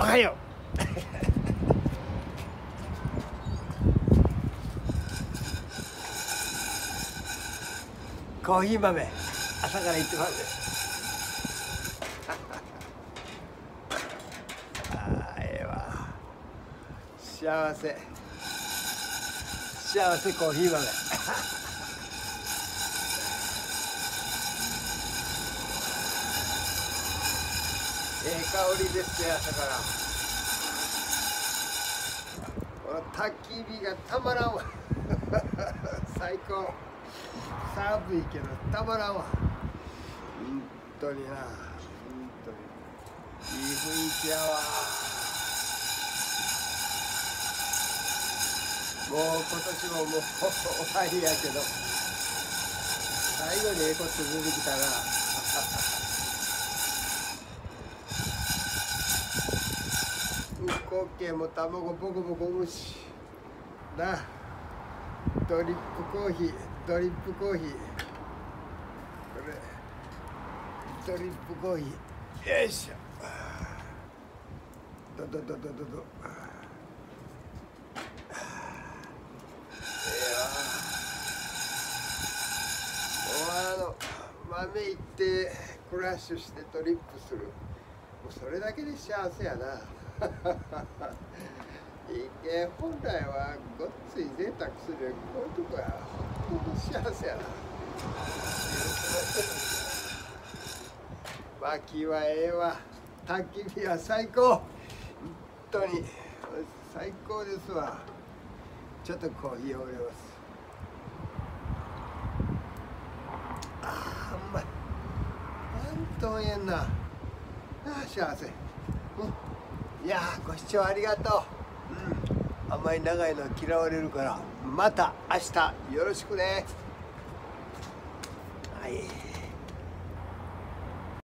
おはようコーヒー豆朝から行ってますあーええわ幸せコーヒー豆ええ香りですよ朝からこの焚き火がたまらんわ最高寒いけどたまらんわ本当にな本当にいい雰囲気やわもう今年ももう終わりやけど最後にええこと出てきたなうっこっけも卵ボコボコ産むしなドリップコーヒーこれドリップコーヒーよいしょどええわもう豆いってクラッシュしてドリップするもうそれだけで幸せやな人間本来はごっつい贅沢するこういうとこや本当に幸せやな薪はええわ焚き火は最高本当に最高ですわちょっとコーヒーを入れますあーうまいなんとも言えんなあ幸せ、いやご視聴ありがとう、あんまり長いの嫌われるからまた明日よろしくねはい